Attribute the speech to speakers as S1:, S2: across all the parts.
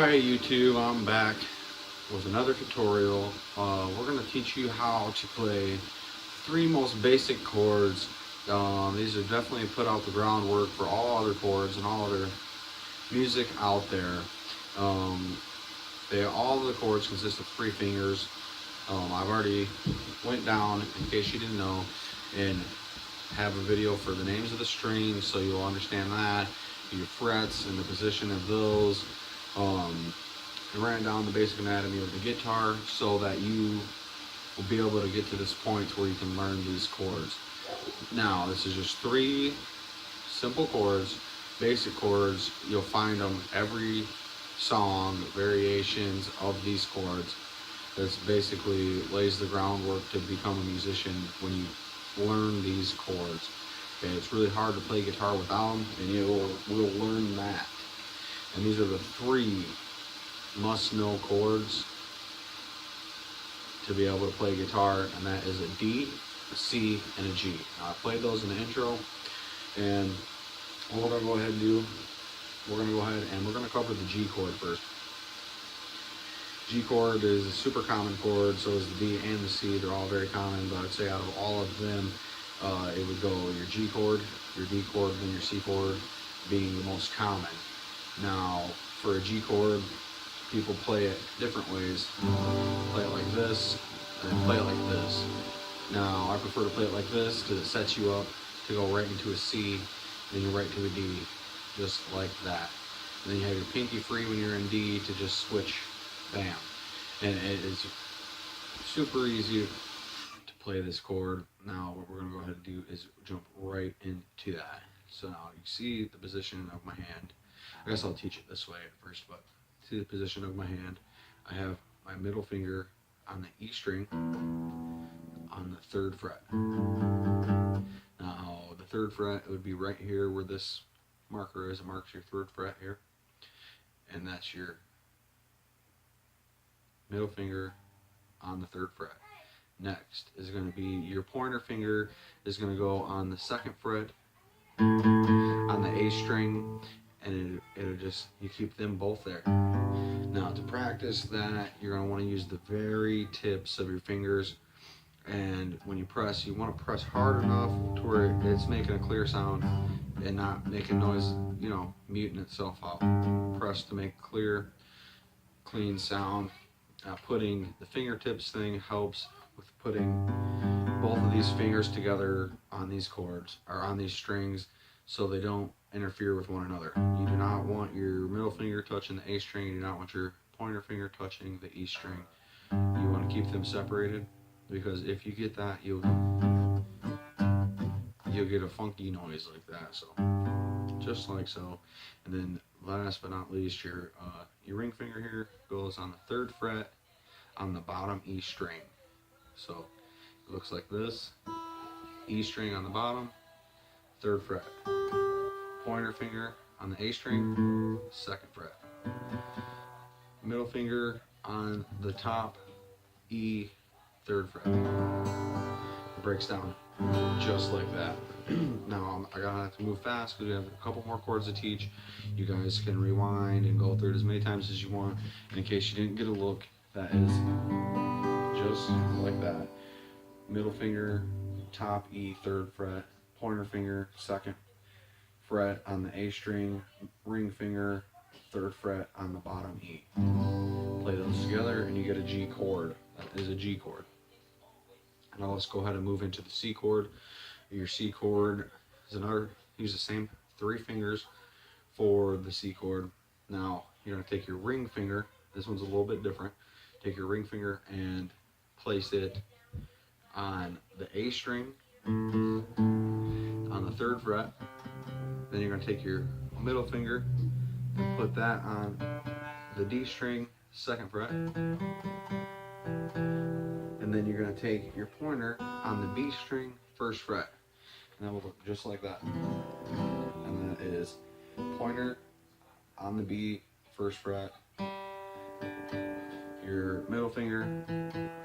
S1: Alright YouTube, I'm back with another tutorial. We're going to teach you how to play three most basic chords. These are definitely put out the groundwork for all other chords and all other music out there. All of the chords consist of three fingers. I've already went down, in case you didn't know, and have a video for the names of the strings so you'll understand that, your frets and the position of those. I ran down the basic anatomy of the guitar so that you will be able to get to this point where you can learn these chords. Now, this is just three simple chords, basic chords. You'll find them every song, variations of these chords. This basically lays the groundwork to become a musician when you learn these chords. Okay, it's really hard to play guitar without them, and you will learn that. And these are the three must-know chords to be able to play guitar, and that is a D, a C, and a G. Now, I played those in the intro, and what we're going to go ahead and do, we're going to cover the G chord first. G chord is a super common chord, so is the D and the C. They're all very common, but I'd say out of all of them, it would go your G chord, your D chord, and your C chord being the most common. Now, for a G chord, people play it different ways. Play it like this, and then play it like this. Now, I prefer to play it like this because it sets you up to go right into a C, then you're right to a D, just like that. And then you have your pinky free when you're in D to just switch, bam. And it is super easy to play this chord. Now, what we're going to go ahead and do is jump right into that. So now you see the position of my hand. I guess I'll teach it this way at first, but see the position of my hand. I have my middle finger on the E string on the 3rd fret. Now, the 3rd fret would be right here where this marker is. It marks your 3rd fret here. And that's your middle finger on the 3rd fret. Next is going to be your pointer finger is going to go on the 2nd fret on the A string, and it'll just, you keep them both there. Now, to practice that, you're going to want to use the very tips of your fingers, and when you press, you want to press hard enough to where it's making a clear sound and not making noise, you know, muting itself out. Press to make clear, clean sound. Putting the fingertips thing helps with putting both of these fingers together on these chords, or on these strings, so they don't interfere with one another. You do not want your middle finger touching the A string, you do not want your pointer finger touching the E string. You want to keep them separated, because if you get that, you'll get a funky noise like that. So just like so. And then last but not least, your ring finger here goes on the 3rd fret on the bottom E string. So it looks like this. E string on the bottom, 3rd fret. Pointer finger on the A string, 2nd fret. Middle finger on the top E, 3rd fret. It breaks down just like that. Now, I gotta have to move fast because we have a couple more chords to teach. You guys can rewind and go through it as many times as you want. And in case you didn't get a look, that is just like that. Middle finger, top E, 3rd fret. Pointer finger, 2nd fret on the A string. Ring finger, 3rd fret on the bottom E. Play those together and you get a G chord. That is a G chord. Now let's go ahead and move into the C chord. Your C chord is another, use the same 3 fingers for the C chord. Now you're going to take your ring finger, this one's a little bit different. Take your ring finger and place it on the A string on the 3rd fret. Then you're going to take your middle finger and put that on the D string, 2nd fret. And then you're going to take your pointer on the B string, 1st fret. And that will look just like that. And that is pointer on the B, 1st fret. Your middle finger,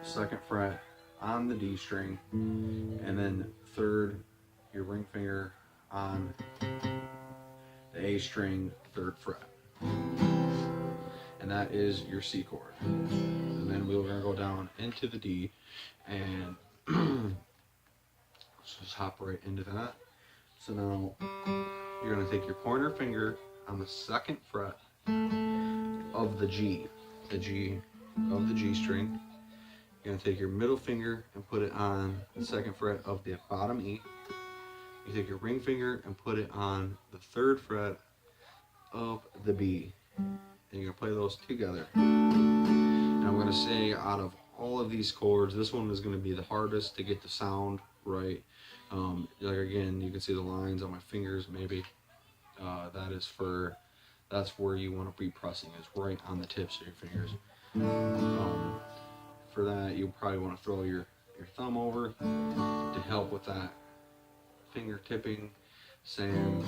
S1: 2nd fret on the D string. And then 3rd, your ring finger on the A string, 3rd fret. and that is your C chord. And then we're going to go down into the D, and let's just hop right into that. So now you're going to take your pointer finger on the second fret of the G of the G string. You're going to take your middle finger and put it on the second fret of the bottom E. You take your ring finger and put it on the third fret of the B. And you're going to play those together. And I'm going to say out of all of these chords, this one is going to be the hardest to get the sound right. Like again, you can see the lines on my fingers maybe. That's where you want to be pressing, is right on the tips of your fingers. For that, you probably want to throw your thumb over to help with that finger tipping. Same.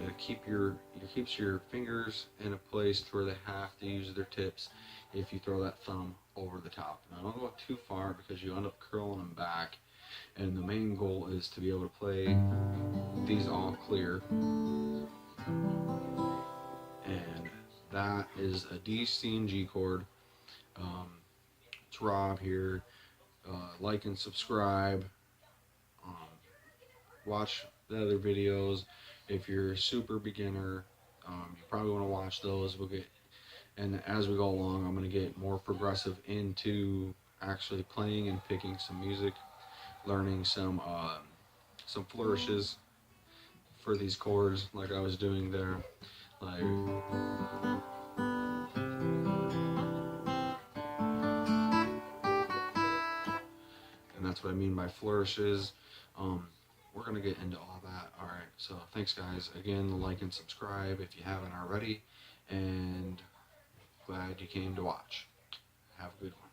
S1: It keeps your fingers in a place where they have to use their tips if you throw that thumb over the top. Now don't go too far because you end up curling them back. And the main goal is to be able to play these all clear. And that is a D, C, and G chord. It's Rob here. Like and subscribe. Watch the other videos. If you're a super beginner, you probably want to watch those. And as we go along, I'm going to get more progressive into actually playing and picking some music, learning some flourishes for these chords, like I was doing there. Like, and that's what I mean by flourishes. We're gonna get into all that. All right, so thanks guys. Again, like and subscribe if you haven't already, and glad you came to watch. Have a good one.